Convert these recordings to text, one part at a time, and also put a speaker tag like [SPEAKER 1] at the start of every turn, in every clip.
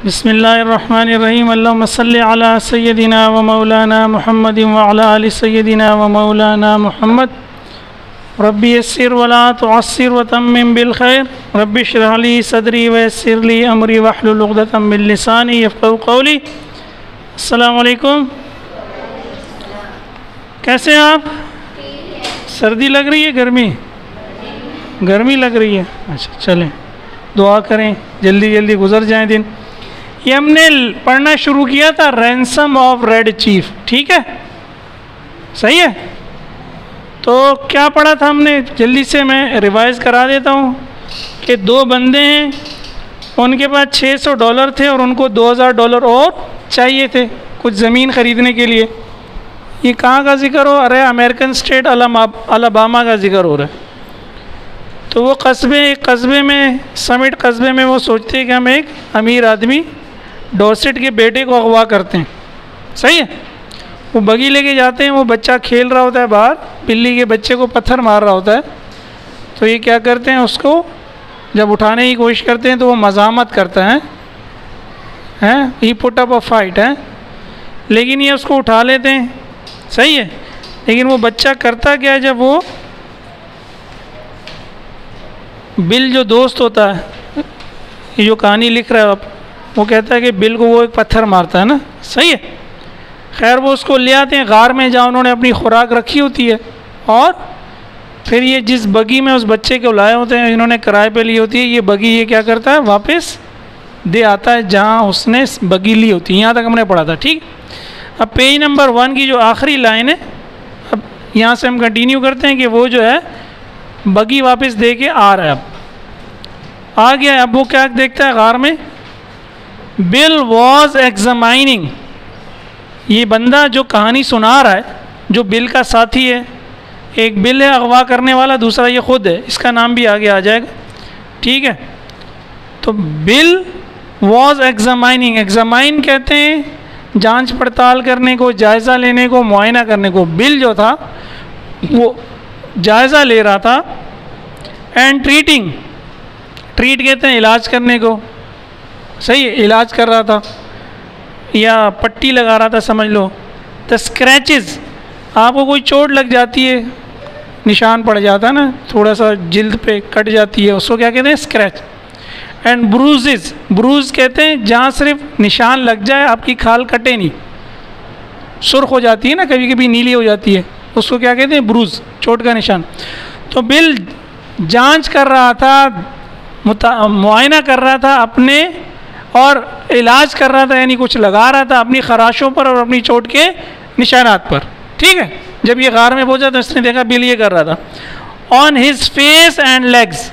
[SPEAKER 1] बिस्मिल्लाहिर्रहमानिर्रहीम अल्लाहुम्मा सल्लि अला सय्यदिना व मौलाना मुहम्मदिन व अला आलि सय्यदिना व मौलाना मुहम्मद रब्बी यस्सिर वला तुअस्सिर व तम्मिम बिल खैर रब्बी इश्रह ली सदरी व यस्सिर ली अमरी वहलुल उक़दतम मिन लिसानी यफ़क़हू क़ौली। अस्सलामु अलैकुम, कैसे हैं आप? सर्दी लग रही है? गर्मी लग रही है। अच्छा चलें, दुआ करें जल्दी जल्दी गुजर जाएं दिन। ये हमने पढ़ना शुरू किया था रैंसम ऑफ रेड चीफ, ठीक है, सही है। तो क्या पढ़ा था हमने, जल्दी से मैं रिवाइज़ करा देता हूँ कि दो बंदे हैं, उनके पास $600 थे और उनको $2000 और चाहिए थे कुछ ज़मीन ख़रीदने के लिए। ये कहाँ का जिक्र हो? अरे अमेरिकन स्टेट अलाबामा का जिक्र हो रहा है। तो वो एक कस्बे में, समिट कस्बे में वो सोचते हैं कि हम एक अमीर आदमी डॉसेट के बेटे को अगवा करते हैं, सही है। वो बगी लेके जाते हैं, वो बच्चा खेल रहा होता है बाहर, बिल्ली के बच्चे को पत्थर मार रहा होता है। तो ये क्या करते हैं, उसको जब उठाने की कोशिश करते हैं तो वो मज़ामत करता है, ही पुट अप अ फाइट है, लेकिन ये उसको उठा लेते हैं, सही है। लेकिन वो बच्चा करता क्या है, जब वो बिल जो दोस्त होता है, ये जो कहानी लिख रहा है आप, वो कहता है कि बिल को वो एक पत्थर मारता है ना, सही है। खैर वो उसको ले आते हैं गार में, जहाँ उन्होंने अपनी खुराक रखी होती है, और फिर ये जिस बगी में उस बच्चे को लाए होते हैं, इन्होंने किराए पे ली होती है, ये बगी ये क्या करता है, वापस दे आता है जहाँ उसने बगी ली होती है। यहाँ तक हमने पढ़ा था, ठीक। अब पेज नंबर 1 की जो आखिरी लाइन है, अब यहाँ से हम कंटिन्यू करते हैं कि वो जो है बगी वापस दे के आ रहा है। अब आ गया, अब वो क्या देखता है गार में, बिल वॉज एग्जामाइनिंग। ये बंदा जो कहानी सुना रहा है, जो बिल का साथी है, एक बिल है अगवा करने वाला, दूसरा ये खुद है, इसका नाम भी आगे आ जाएगा, ठीक है। तो बिल वॉज एग्जामाइनिंग, एग्जामाइन कहते हैं जांच पड़ताल करने को, जायज़ा लेने को, मुआयना करने को। बिल जो था वो जायज़ा ले रहा था। एंड ट्रीटिंग, ट्रीट कहते हैं इलाज करने को, सही है, इलाज कर रहा था या पट्टी लगा रहा था, समझ लो। द स्क्रैचेस, आपको कोई चोट लग जाती है, निशान पड़ जाता है ना, थोड़ा सा जिल्द पे कट जाती है, उसको क्या कहते हैं, स्क्रैच। एंड ब्रूजेस, ब्रूज कहते हैं जहाँ सिर्फ निशान लग जाए, आपकी खाल कटे नहीं, सुर्ख हो जाती है ना, कभी कभी नीली हो जाती है, उसको क्या कहते हैं, ब्रूज, चोट का निशान। तो बिल जांच कर रहा था, मुआयना कर रहा था अपने, और इलाज कर रहा था, यानी कुछ लगा रहा था अपनी खराशों पर और अपनी चोट के निशानात पर, ठीक है। जब ये गार में पहुंचा तो इसने देखा बिल ये कर रहा था। On his face and legs,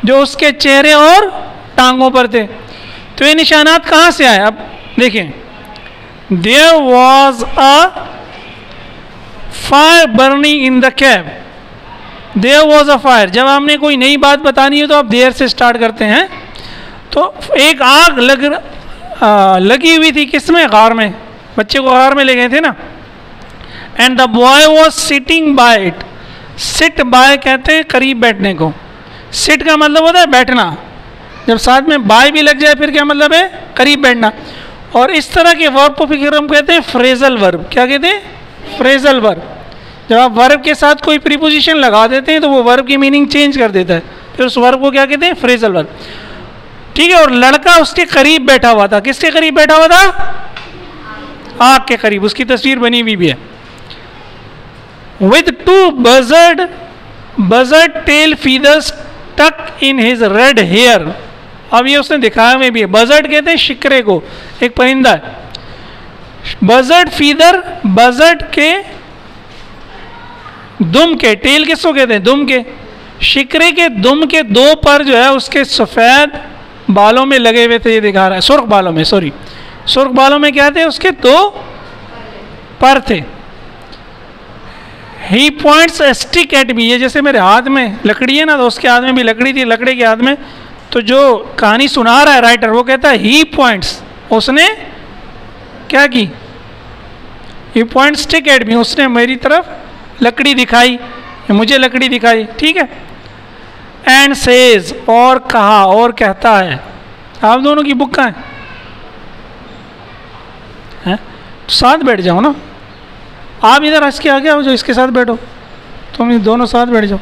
[SPEAKER 1] जो उसके चेहरे और टांगों पर थे। तो ये निशानात कहाँ से आए? अब देखें, there was a fire burning in the cab, there was a fire. जब हमने कोई नई बात बतानी है तो आप देयर से स्टार्ट करते हैं। तो एक आग लगी हुई थी, किसमें, गार में, बच्चे को गार में ले गए थे ना। And the boy was sitting bye it, sit by कहते हैं करीब बैठने को, सिट का मतलब होता है बैठना, जब साथ में बाय भी लग जाए फिर क्या मतलब है, करीब बैठना। और इस तरह के वर्ब को फिर हम कहते हैं फ्रेजल वर्ब। क्या कहते हैं, फ्रेजल वर्ब। जब आप वर्ब के साथ कोई प्रीपोजिशन लगा देते हैं तो वो वर्ब की मीनिंग चेंज कर देता है, फिर उस वर्ब को क्या कहते हैं, फ्रेजल वर्ब, ठीक है। और लड़का उसके करीब बैठा हुआ था, किसके करीब बैठा हुआ था, आग के करीब, उसकी तस्वीर बनी हुई भी है। With two buzzard tail feathers tuck in his red hair. अब ये उसने दिखाया में भी है। बजर्ड कहते हैं शिकरे को, एक परिंदा है। बजर्ड फीदर, बजर्ड के दुम के, टेल किसको कहते हैं, दुम के, शिकरे के दुम के दो पर जो है उसके सफ़ेद बालों में लगे हुए थे, ये दिखा रहा है, सुर्ख बालों में, सॉरी, सुर्ख बालों में क्या थे, उसके दो पर थे। He points a stick at me, ये जैसे मेरे हाथ में लकड़ी है ना, तो उसके हाथ में भी लकड़ी थी, लकड़ी के हाथ में। तो जो कहानी सुना रहा है राइटर, वो कहता है ही पॉइंट्स, उसने क्या की, ही पॉइंट्स स्टिक एट मी, उसने मेरी तरफ लकड़ी दिखाई, मुझे लकड़ी दिखाई, ठीक है। एंड सेज, और कहा, और कहता है। आप दोनों की बुक कहाँ है? साथ बैठ जाओ ना, आप इधर हंस के आगे आओ, जो इसके साथ बैठो, तुम दोनों साथ बैठ जाओ।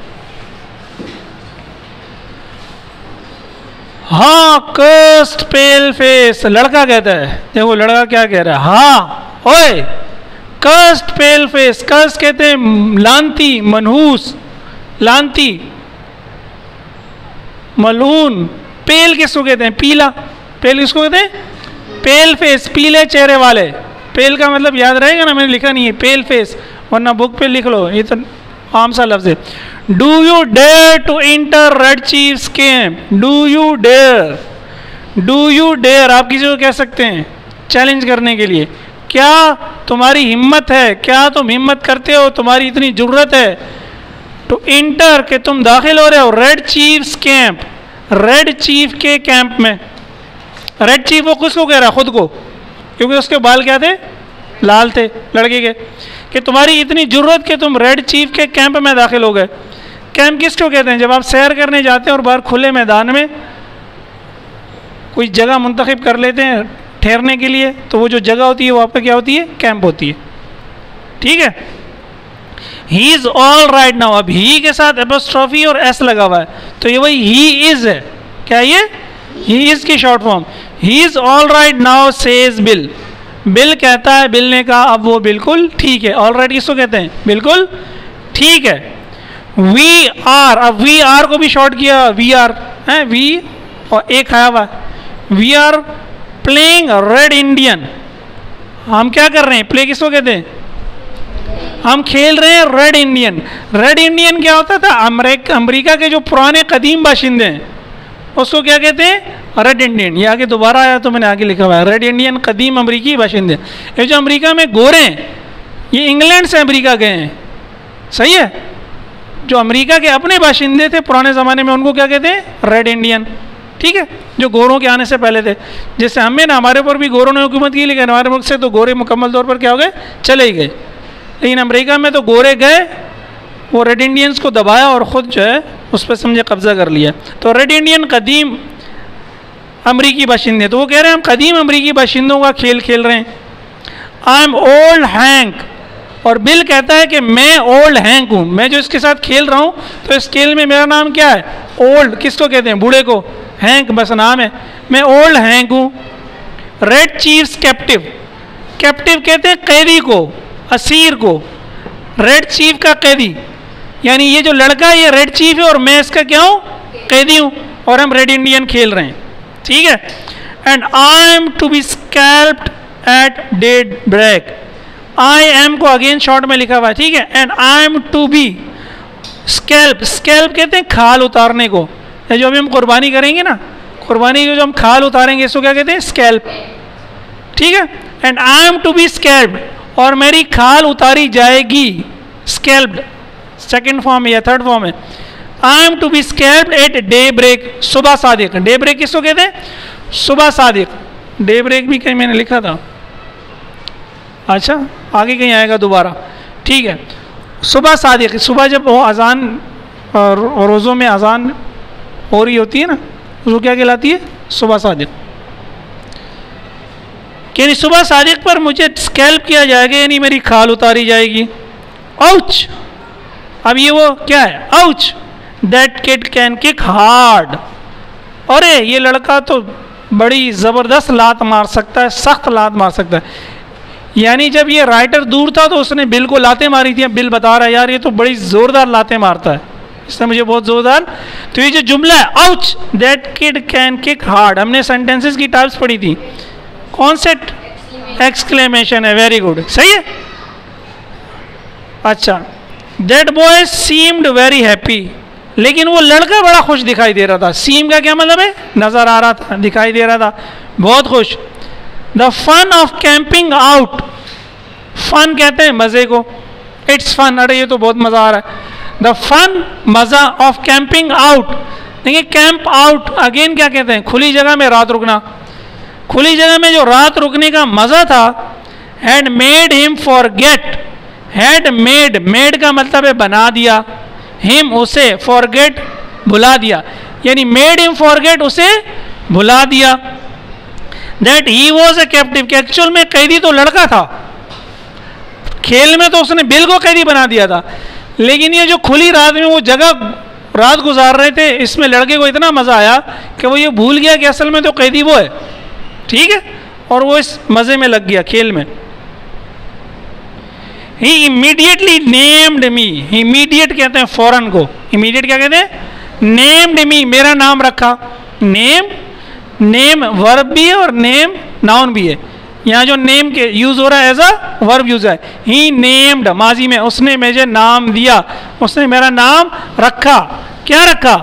[SPEAKER 1] हाँ, कर्स्ड पेल फेस, लड़का कहता है, देखो लड़का क्या कह रहा है, हाँ ओए कर्स्ड पेल फेस, कर्स कहते हैं लानती, मनहूस, लानती, मलून। पेल किसको कहते हैं? पीला। पेल किसको कहते हैं? पेल फेस, पीले चेहरे वाले। पेल का मतलब याद रहेगा ना, मैंने लिखा नहीं है पेल फेस, वरना बुक पे लिख लो, ये तो आम सा लफ्ज है। Do you dare to enter red chief's camp? Do you dare, do you dare आप किसी को कह सकते हैं चैलेंज करने के लिए। क्या तुम्हारी हिम्मत है, क्या तुम हिम्मत करते हो, तुम्हारी इतनी ज़रूरत है टू इंटर, कि तुम दाखिल हो रहे हो red chief's camp, red chief के कैंप में। रेड चीफ वो किसको कह रहा है? खुद को, क्योंकि उसके बाल क्या थे? लाल थे लड़के के। कि तुम्हारी इतनी ज़रूरत कि तुम रेड चीफ के कैंप में दाखिल हो गए। कैंप किसको कहते हैं? जब आप सैर करने जाते हैं और बाहर खुले मैदान में कोई जगह मुंतखब कर लेते हैं ठहरने के लिए, तो वो जो जगह होती है वो आप पे क्या होती है? कैंप होती है। ठीक है। He is all right now, अब ही के साथ एपोस्ट्रॉफी और एस लगा हुआ है, तो ये वही ही इज़ है। क्या ये? ही इज़ की short form. He is all right now says bill, bill कहता है, बिल ने कहा अब वो बिल्कुल ठीक है। ऑल राइट किसको कहते हैं? बिल्कुल ठीक है। वी आर, अब वी आर को भी शॉर्ट किया, वी आर है, वी और एक आया हुआ, we are playing red Indian. हम क्या कर रहे हैं? प्ले किसको कहते हैं? हम खेल रहे हैं रेड इंडियन। रेड इंडियन क्या होता था? अमेरिका के जो पुराने कदीम बाशिंदे हैं उसको क्या कहते हैं? Red Indian. ये आगे दोबारा आया तो मैंने आगे लिखा हुआ है रेड इंडियन, कदीम अमरीकी बाशिंदे। ये जो अमेरिका में गोरे हैं ये इंग्लैंड से अमेरिका गए हैं, सही है। जो अमेरिका के अपने बाशिंदे थे पुराने ज़माने में उनको क्या कहते हैं? Red Indian. ठीक है, जो गोरों के आने से पहले थे। जैसे हमें ना, हमारे ऊपर भी गोरों ने हुकूमत की, लेकिन हमारे मुल्क से तो गोरे मुकम्मल तौर पर क्या हो गए? चले ही गए। लेकिन अमेरिका में तो गोरे गए, वो रेड इंडियंस को दबाया और ख़ुद जो है उस पर समझे कब्ज़ा कर लिया। तो रेड इंडियन कदीम अमरीकी बाशिंदे, तो वो कह रहे हैं हम कदीम अमरीकी बाशिंदों का खेल खेल रहे हैं। आई एम ओल्ड हैंक, और बिल कहता है कि मैं ओल्ड हैंक हूँ, मैं जो इसके साथ खेल रहा हूँ तो इस खेल में मेरा नाम क्या है? ओल्ड। किसको कहते हैं? बूढ़े को। हैंक बस नाम है, मैं ओल्ड हैंक हूँ। रेड चीफ्स कैप्टिव, कैप्टिव कहते हैं कैदी को, असीर को। रेड चीफ का कैदी, यानी ये जो लड़का है ये रेड चीफ है और मैं इसका क्या हूँ? कैदी हूँ, और हम रेड इंडियन खेल रहे हैं। ठीक है। And I am to be scalped at daybreak, I am को अगेन शॉर्ट में लिखा हुआ है। ठीक है। And I am to be scalp, scalp कहते हैं खाल उतारने को। जो अभी हम कुर्बानी करेंगे ना, कुर्बानी की जो हम खाल उतारेंगे इसको क्या कहते हैं? स्कैल्प। ठीक है। And I am to be scalped, और मेरी खाल उतारी जाएगी। स्कैल्प्ड सेकेंड फॉर्म है या थर्ड फॉर्म है। I am to be scalped at daybreak, सुबह सादिक। डे ब्रेक किसको कहते हैं? सुबह सादिक। डे ब्रेक भी कहीं मैंने लिखा था, अच्छा आगे कहीं आएगा दोबारा। ठीक है। सुबह सादिक, सुबह जब वो अजान रोज़ों में अजान हो रही होती है ना, उसको क्या कहलाती है? सुबह सादिक। यानी सुबह सादिक पर मुझे स्कैल्प किया जाएगा, यानी मेरी खाल उतारी जाएगी। आउच, अब ये वो क्या है? Ouch, that kid can kick hard. अरे ये लड़का तो बड़ी ज़बरदस्त लात मार सकता है, सख्त लात मार सकता है। यानी जब ये राइटर दूर था तो उसने बिल को लातें मारी थी। बिल बता रहा है यार ये तो बड़ी ज़ोरदार लातें मारता है, इसने मुझे बहुत ज़ोरदार। तो ये जो जुमला है ouch that kid can kick hard, हमने सेंटेंसेस की टाइप्स पढ़ी थी, कौन से? एक्सक्लेमेशन है, वेरी गुड, सही है। अच्छा, that boy seemed very happy, लेकिन वो लड़का बड़ा खुश दिखाई दे रहा था। सीम का क्या मतलब है? नज़र आ रहा था, दिखाई दे रहा था, बहुत खुश। The fun of camping out, fun कहते हैं मज़े को, इट्स फन, अरे ये तो बहुत मज़ा आ रहा है। द फन, मज़ा, ऑफ कैंपिंग आउट। देखिए कैंप आउट अगेन क्या कहते हैं? खुली जगह में रात रुकना। खुली जगह में जो रात रुकने का मज़ा था, had made him forget, had made, made का मतलब है बना दिया, हिम उसे, फॉरगेट भुला दिया, यानी मेड हिम फॉरगेट उसे भुला दिया। That he was a captive, कि एक्चुअल में कैदी तो लड़का था, खेल में तो उसने बिल को कैदी बना दिया था, लेकिन ये जो खुली रात में वो जगह रात गुजार रहे थे, इसमें लड़के को इतना मज़ा आया कि वो ये भूल गया कि असल में तो कैदी वो है, ठीक है, और वो इस मज़े में लग गया खेल में। ही इमीडिएटली नेम्ड मी, इमीडिएट कहते हैं फौरन को, इमीडिएट क्या कहते हैं, नेम्ड मी, मेरा नाम रखा। नेम, नेम वर्ब भी है और नेम नाउन भी है। यहाँ जो नेम के यूज हो रहा है एज अ वर्ब यूज है। ही नेम्ड माजी में, उसने मुझे नाम दिया, उसने मेरा नाम रखा। क्या रखा?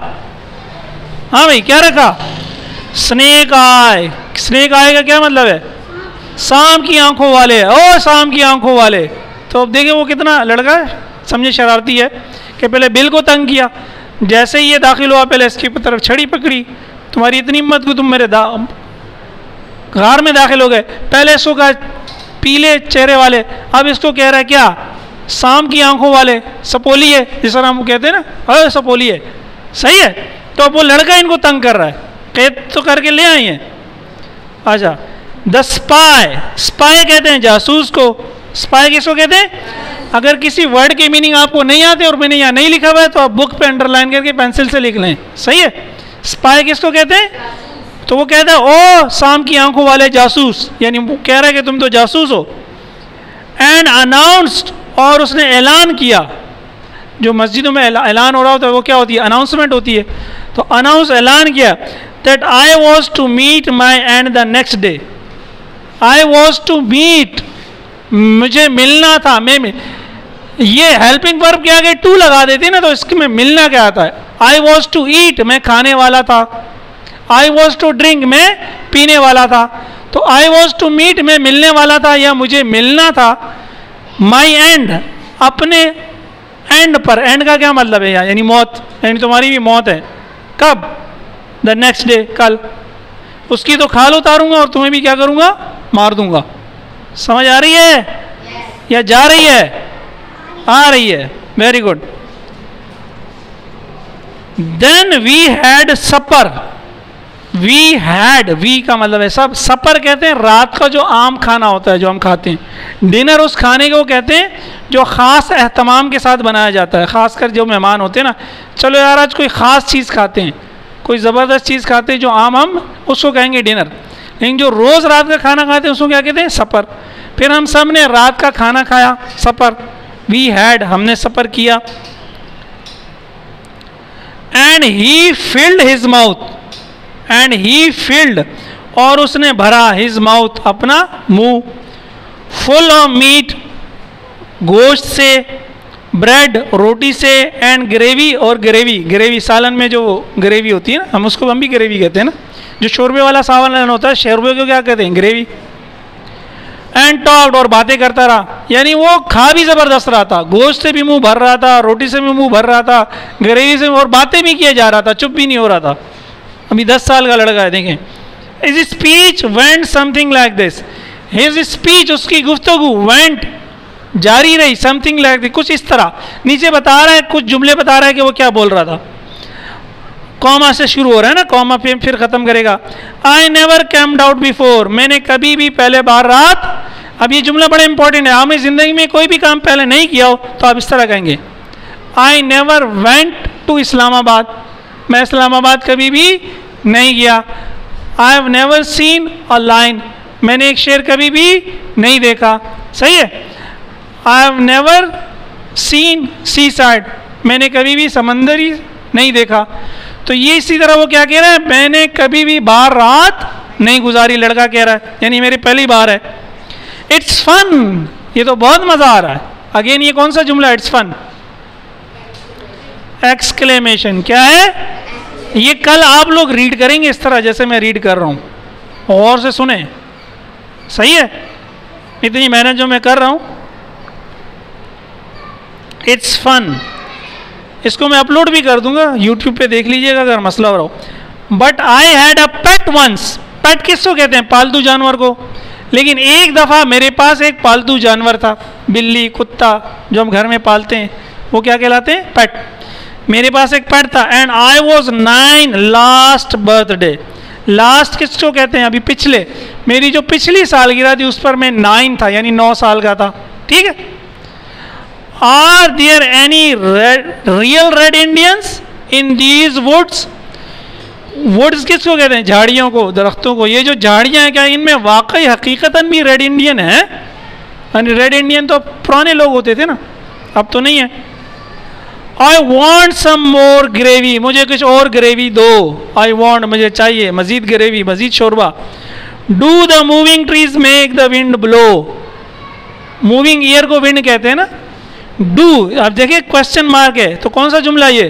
[SPEAKER 1] हाँ भाई क्या रखा? स्नेक आई। स्नेक आई का क्या मतलब है? सांप की आंखों वाले। ओ सांप की आंखों वाले। तो अब देखिए वो कितना लड़का है, समझे शरारती है, कि पहले बिल को तंग किया, जैसे ही ये दाखिल हुआ पहले इसकी तरफ छड़ी पकड़ी, तुम्हारी इतनी हिम्मत को तुम मेरे गार में दाखिल हो गए। पहले इसको कहा पीले चेहरे वाले, अब इसको कह रहा है क्या? सांप की आंखों वाले, सपोली है, जिस तरह हम कहते हैं ना, अरे सपोली है, सही है। तो अब वो लड़का इनको तंग कर रहा है, कैद तो करके ले आई है। अच्छा, द स्पाई, स्पाई कहते हैं जासूस को। स्पाई किसको कहते हैं? अगर किसी वर्ड के मीनिंग आपको नहीं आते और मैंने यहाँ नहीं लिखा हुआ है तो आप बुक पे अंडरलाइन करके पेंसिल से लिख लें, सही है। स्पाई किसको कहते हैं? तो वो कहता है ओ सांप की आंखों वाले जासूस, यानी वो कह रहा है कि तुम तो जासूस हो। एंड अनाउंस्ड, और उसने ऐलान किया। जो मस्जिदों में ऐलान हो रहा होता है वो क्या होती है? अनाउंसमेंट होती है। तो अनाउंस, ऐलान किया that I was to meet my end the next day. I was to meet, मुझे मिलना था। मैं ये हेल्पिंग वर्ब के आगे टू लगा देती ना तो इसके में मिलना क्या आता है? आई वॉज टू ईट, मैं खाने वाला था। आई वॉज टू ड्रिंक, मैं पीने वाला था। तो आई वॉज टू मीट, मैं मिलने वाला था या मुझे मिलना था। माई एंड, अपने एंड पर। एंड का क्या मतलब है यहाँ? यानी मौत, यानी तुम्हारी भी मौत है। कब? द नेक्स्ट डे, कल। उसकी तो खाल उतारूंगा और तुम्हें भी क्या करूंगा? मार दूंगा। समझ आ रही है या जा रही है? आ रही है, very good. Then we had supper. We had, we का मतलब है सब, सपर कहते हैं रात का जो आम खाना होता है जो हम खाते हैं। डिनर उस खाने को कहते हैं जो ख़ास एहतमाम के साथ बनाया जाता है, ख़ासकर जो मेहमान होते हैं ना, चलो यार आज कोई ख़ास चीज़ खाते हैं, कोई ज़बरदस्त चीज़ खाते हैं जो आम, हम उसको कहेंगे डिनर। लेकिन जो रोज़ रात का खाना खाते हैं उसको क्या कहते हैं? सपर। फिर हम सब ने रात का खाना खाया, सपर। वी हैड, हमने सपर किया। And he field his mouth, and he field, और उसने भरा, हिज माउथ, अपना मुंह, फुल ऑफ मीट, गोश्त से, ब्रेड, रोटी से, एंड ग्रेवी, और ग्रेवी, ग्रेवी सालन में जो ग्रेवी होती है ना, हम भी ग्रेवी कहते हैं ना, जो शोरबे वाला सालन होता है, शोरबे को क्या कहते हैं? ग्रेवी। एंड टॉक्ड, और बातें करता रहा, यानी वो खा भी ज़बरदस्त रहा था, गोश्त से भी मुंह भर रहा था, रोटी से भी मुंह भर रहा था, ग्रेवी से, और बातें भी किया जा रहा था, चुप भी नहीं हो रहा था। अभी 10 साल का लड़का है, देखें। His speech went something like this, his speech, उसकी गुफ्तगू, वेंट, जारी रही, समथिंग लाइक दिस, कुछ इस तरह। नीचे बता रहा है, कुछ जुमले बता रहा है कि वो क्या बोल रहा था। कॉमा से शुरू हो रहा है ना, कॉमा पे फिर ख़त्म करेगा। आई नेवर कैम्ड आउट बिफोर, मैंने कभी भी पहले बार रात। अब ये जुमला बड़ा इंपॉर्टेंट है, आपने ज़िंदगी में कोई भी काम पहले नहीं किया हो तो आप इस तरह कहेंगे, I never went to Islamabad, मैं इस्लामाबाद कभी भी नहीं गया। I have never seen a lion, मैंने एक शेर कभी भी नहीं देखा, सही है। I have never seen seaside, मैंने कभी भी समंदर ही नहीं देखा। तो ये इसी तरह वो क्या कह रहा है? मैंने कभी भी बाहर रात नहीं गुजारी, लड़का कह रहा है, यानी मेरी पहली बार है। इट्स फन, ये तो बहुत मज़ा आ रहा है। अगेन ये कौन सा जुमला? It's fun, exclamation. क्या है ये? कल आप लोग रीड करेंगे इस तरह जैसे मैं रीड कर रहा हूँ, और से सुने, सही है। इतनी मेहनत जो मैं कर रहा हूँ, इट्स फन, इसको मैं अपलोड भी कर दूंगा, यूट्यूब पे देख लीजिएगा अगर मसला हो रहा हो। But I had a pet once, pet किसको कहते हैं? पालतू जानवर को। लेकिन एक दफ़ा मेरे पास एक पालतू जानवर था, बिल्ली, कुत्ता, जो हम घर में पालते हैं, वो क्या कहलाते हैं? पेट। मेरे पास एक पेट था। And I was 9 last birthday, last किसको कहते हैं? अभी पिछले, मेरी जो पिछली सालगिरह थी उस पर मैं 9 था, यानी 9 साल का था, ठीक है। Are there any real red Indians in these woods? Woods किसको कहते हैं? झाड़ियों को, दरख्तों को। ये जो झाड़ियाँ हैं, क्या इनमें वाकई हकीकतन भी रेड इंडियन है? यानी रेड इंडियन तो पुराने लोग होते थे ना, अब तो नहीं है। I want some more gravy, मुझे कुछ और ग्रेवी दो। आई वॉन्ट, मुझे चाहिए मजीद ग्रेवी, मजीद शोरबा। Do the moving trees make the wind blow? Moving air को विंड कहते हैं ना। डू, अब देखिए क्वेश्चन मार्क है, तो कौन सा जुमला ये?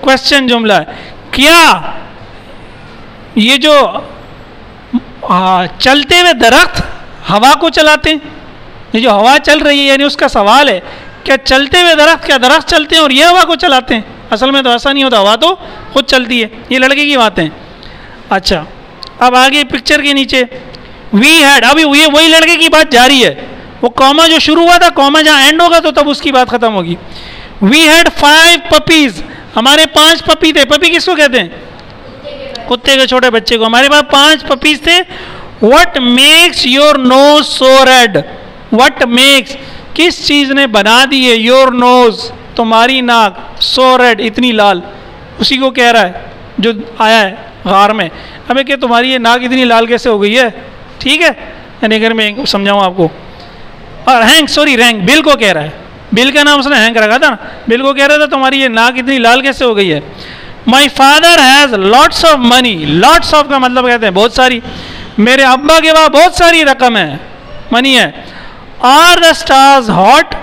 [SPEAKER 1] क्वेश्चन जुमला है। क्या ये जो चलते हुए दरख्त हवा को चलाते हैं? ये जो हवा चल रही है, यानी उसका सवाल है क्या चलते हुए दरख्त, क्या दरख्त चलते हैं और ये हवा को चलाते हैं? असल में तो ऐसा नहीं होता, हवा तो खुद चलती है। ये लड़के की बातें। अच्छा, अब आगे पिक्चर के नीचे वी हैड, अभी ये वही लड़के की बात जारी है। वो कॉमा जो शुरू हुआ था, कॉमा जहाँ एंड होगा तो तब उसकी बात खत्म होगी। वी हैड 5 पपीज, हमारे 5 पपी थे। पपी किसको कहते हैं? कुत्ते के छोटे बच्चे को। हमारे पास 5 पपीज थे। What makes your nose so red? What makes, किस चीज़ ने बना दी है योर नोज, तुम्हारी नाक, सो रेड, इतनी लाल? उसी को कह रहा है जो आया है गार में। अबे क्या तुम्हारी ये नाक इतनी लाल कैसे हो गई है? ठीक है, यानी अगर मैं समझाऊँ आपको। और हैंक, सॉरी रैंक, बिल को कह रहा है। बिल का नाम उसने हैंक रखा था ना। बिल को कह रहा था तुम्हारी ये नाक इतनी लाल कैसे हो गई है? My father has lots of money, lots of का मतलब कहते हैं बहुत सारी। मेरे अब्बा के पास बहुत सारी रकम है, मनी है। Are the stars hot?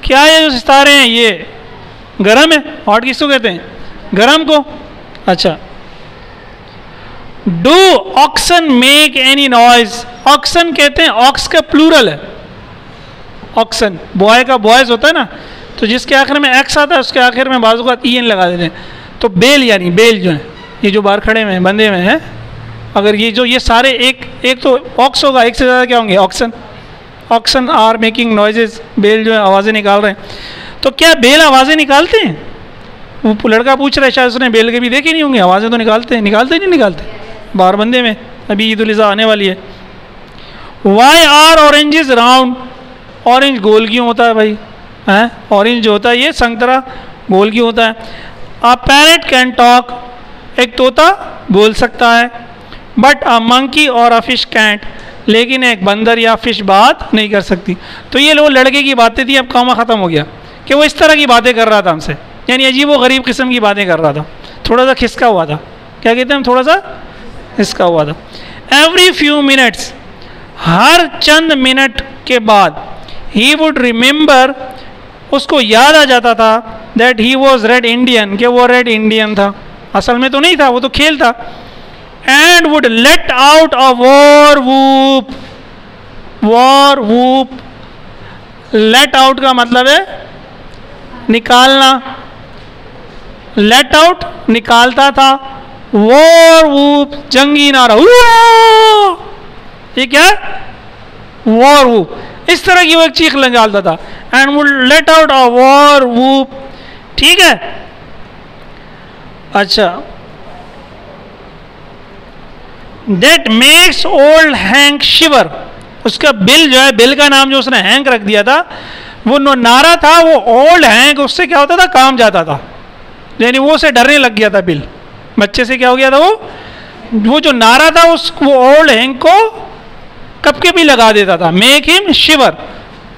[SPEAKER 1] क्या ये जो सितारे हैं ये गरम है? हॉट किसको कहते हैं? गरम को। अच्छा, do oxen make any noise? Oxen कहते हैं, ऑक्स का प्लूरल है ऑक्सन। बॉय का बॉयज होता है ना, तो जिसके आखिर में एक्स आता है उसके आखिर में बाजू का ईएन लगा देते हैं। तो बेल, यानी बेल जो है, ये जो बाहर खड़े हुए हैं, बंधे हुए हैं, अगर ये जो ये सारे एक तो ऑक्स होगा, एक से ज़्यादा क्या होंगे? Oxen. Oxen are making noises, bell जो है आवाज़ें निकाल रहे हैं। तो क्या बेल आवाज़ें निकालते हैं? वो लड़का पूछ रहा है, शायद उसने बेल के भी देखे नहीं होंगे। आवाज़ें तो निकालते हैं, निकालते नहीं निकालते? बाहर बंदे में अभी ईद उल अज़हा आने वाली है। Why are oranges round? Orange गोल क्यों होता है भाई? हैं, ऑरेंज जो होता है ये संतरा गोल क्यों होता है? अ पैरेट कैन टॉक, एक तोता बोल सकता है। बट अ मंकी और अ फिश कैंट, लेकिन एक बंदर या फिश बात नहीं कर सकती। तो ये लोग लड़के की बातें थी। अब कॉमा ख़त्म हो गया कि वो इस तरह की बातें कर रहा था हमसे, यानी अजीब व गरीब किस्म की बातें कर रहा था। थोड़ा सा खिसका हुआ था, क्या कहते हैं हम, थोड़ा सा खिसका हुआ था। एवरी फ्यू मिनट्स, हर चंद मिनट के बाद, ही वुड रिमेंबर, उसको याद आ जाता था, that he was red Indian, कि वो रेड इंडियन था। असल में तो नहीं था, वो तो खेल था। And would let out a war whoop, war whoop, let out का मतलब है निकालना, लेट आउट निकालता था, वॉर वूप जंगी नारा, ये क्या है? वॉर वूप, इस तरह की वो एक चीख निकालता था। And would let out a war whoop, ठीक है। अच्छा, दैट मेक्स ओल्ड हैंक शिवर, उसका बिल जो है, बिल का नाम जो उसने हैंक रख दिया था, वो नारा था, वो ओल्ड हैंक, उससे क्या होता था, काम जाता था, यानी वो उसे डरने लग गया था। बिल बच्चे से क्या हो गया था, वो जो नारा था वो ओल्ड हैंक को कपके भी लगा देता था। मेक हिम शिवर,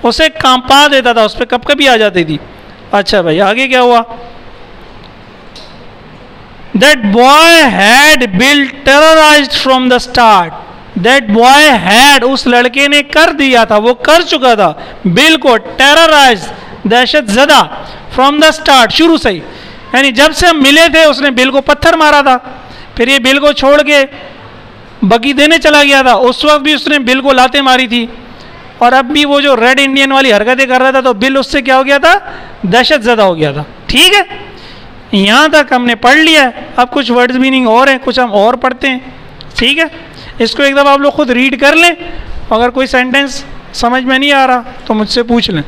[SPEAKER 1] उसे कांपा देता था, उस पर कपकपी आ जाती थी। अच्छा भाई, आगे क्या हुआ? That boy had been terrorised from the start, that boy had, उस लड़के ने कर दिया था, वो कर चुका था, बिल को टेरराइज, दहशत ज़दा, फ्रॉम द स्टार्ट, शुरू से ही, यानी जब से हम मिले थे उसने बिल को पत्थर मारा था। फिर ये बिल को छोड़ के बगी देने चला गया था, उस वक्त भी उसने बिल को लाते मारी थी। और अब भी वो जो रेड इंडियन वाली हरकतें कर रहा था, तो बिल उससे क्या हो गया था, दहशत ज़दा हो गया था। ठीक है, यहाँ तक हमने पढ़ लिया है। अब कुछ वर्ड्स मीनिंग और हैं, कुछ हम और पढ़ते हैं। ठीक है, इसको एक दफ़ा आप लोग खुद रीड कर लें। अगर कोई सेंटेंस समझ में नहीं आ रहा तो मुझसे पूछ लें।